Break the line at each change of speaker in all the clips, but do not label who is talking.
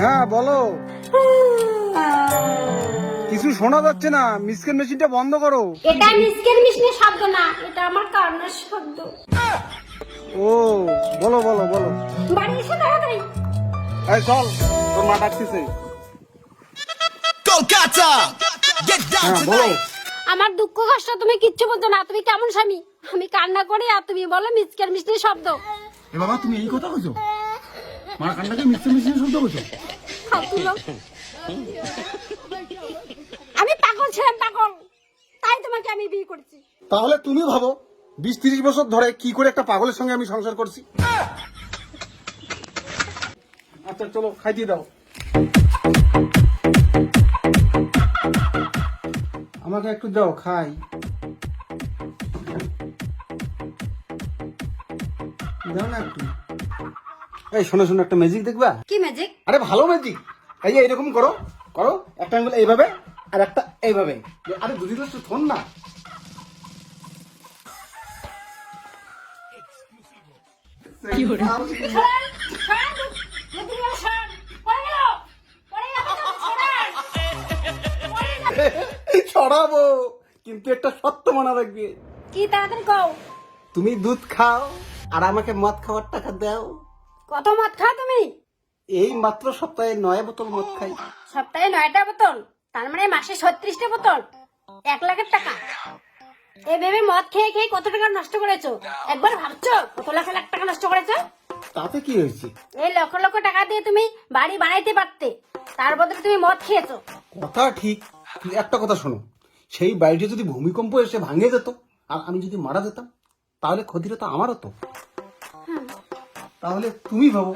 হ্যাঁ বলো। কিছু শোনা যাচ্ছে না, মিসকের মেশিনটা বন্ধ করো।
এটা মিসকের মেশিনের শব্দ না, এটা আমার কান্নার শব্দ।
ও বলো বলো বলো।
বাড়ি এসে তাড়াতাড়ি।
এই চল, তোর মা ডাকতেছে।
কলকাতা
হ্যাঁ বলো।
আমার দুঃখ কষ্ট তুমি কিচ্ছু বলতো না। তুমি কেমন স্বামী? আমি কান্না করি আর তুমি বলো মিসকের মেশিনের শব্দ।
এ বাবা, তুমি এই কথা কইছো? মা কান্নাকে মিক্সার মেশিনের শব্দ কইছো?
খাও তুলো। আমি পাগল ছিলাম, পাগল, তাই তোমাকে আমি বিয়ে করেছি।
তাহলে তুমি ভাবো 20-30 বছর ধরে কি করে একটা পাগলের সঙ্গে আমি সংসার করছি। আচ্ছা চলো, খাইতে দাও। আমাকে একটু দাও, খাই। দাও না একটু। এই শোনো শোনো, একটা ম্যাজিক দেখবা?
কি ম্যাজিক?
আরে ভালো ম্যাজিক। এই যে এরকম করো করো, একটা আঙ্গুল এইভাবে আর একটা এইভাবে। আরে দুটি তো শোন না। ছড়াবো, কিন্তু একটা সত্য মনে রাখবে।
কি তাড়াতাড়ি কও।
তুমি দুধ খাও আর আমাকে মদ খাওয়ার টাকা দাও।
কত মদ খাও তুমি?
এই মাত্র সপ্তাহে 9 বোতল মদ খাই।
সপ্তাহে 9টা বোতল, তার মানে মাসে 36টা বোতল, 1 লাখের টাকা। এই ভেবে মদ খেয়ে খেয়ে কত টাকা নষ্ট করেছো? একবার ভাবছো কত লাখ লাখ টাকা নষ্ট করেছো?
তাতে কি হয়েছে?
এই লক্ষ লক্ষ টাকা দিয়ে তুমি বাড়ি বানাইতে পারতে, তার বদলে তুমি মদ খেয়েছো।
কথা ঠিক, কিন্তু একটা কথা শোনো, সেই বাড়িটি যদি ভূমিকম্প এসে ভাঙে যেত আর আমি যদি মারা যেতাম, তাহলে ক্ষতিটা তো আমার হতো। তাহলে তুমি ভাবো,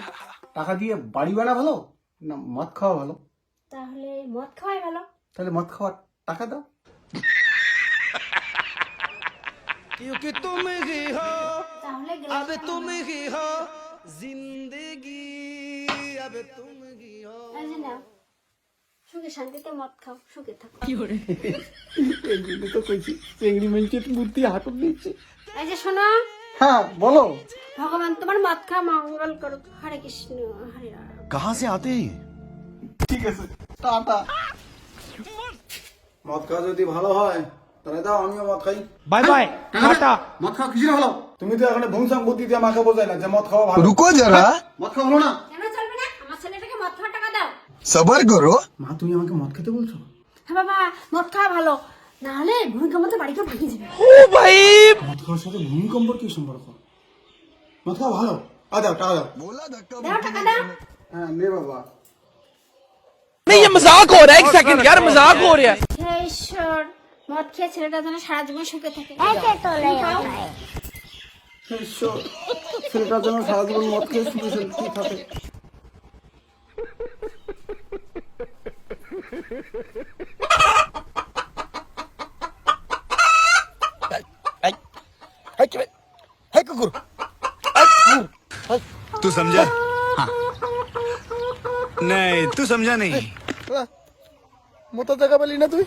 টাকা দিয়ে বাড়ি বানা ভালো না মদ খাওয়া ভালো?
তাহলে মদ খাওয়াই ভালো।
তাহলে মদ খাওয়ার টাকা দাও।
क्योंकि तुम ही हो
তাহলে
अब तुम ही हो जिंदगी अब तुम ही हो
সুখে শান্তিতে মদ খাও, সুখে থাকো।
এই জন্য তো কইছি চেংড়ি মেঞ্চের বুদ্ধি হাঁটুর নিচ্ছে।
এই যে শোনো,
হ্যাঁ বলো।
ভগবান তোমার মদ খাওয়া মঙ্গল করুক। হরে কৃষ্ণ হরে রাম।
कहाँ से आते हैं
ঠিক আছে, টাটা। মদ খাওয়া যদি ভালো হয় তাহলে দাও, আমিও মদ খাই।
बाय बाय टाटा
মদ খাওয়া কিছু ভালো? তুমি তো এখন ভুংসাং বুদ্ধি দিয়ে আমাকে বোঝাই না যে মদ খাওয়া ভালো।
रुको जरा,
মদ খাওয়া ভালো না?
কেন চলবে না? আমার ছেলেটাকে মদ খাওয়ার টাকা দাও।
सबर करो।
মা তুমি আমাকে মদ খেতে বলছো?
হ্যাঁ বাবা, মদ খাওয়া ভালো, না হলে ভূমিকম্পতে বাড়িকে ভাঙে যাবে।
মদ খাওয়ার সাথে ভূমিকম্পর কি সম্পর্ক? মদ খাওয়া ভালো। দাও টাকা দাও।
बोला धक्का
দাও টাকা দাও।
হ্যাঁ নে বাবা।
नहीं ये मजाक हो रहा है एक सेकंड यार मजाक हो रहा है
হে ঈশ্বর, মদ খেয়ে ছেলেটা যেন সারা জীবন সুখে থাকে।
ঈশ্বর, ছেলেটা যেন সারা জীবন মদ খেয়ে শুধু কি থাকে।
है कुकुर
तू समझा? हाँ। नहीं तू समझा नहीं।
মোটা জায়গা পেলি না তুই?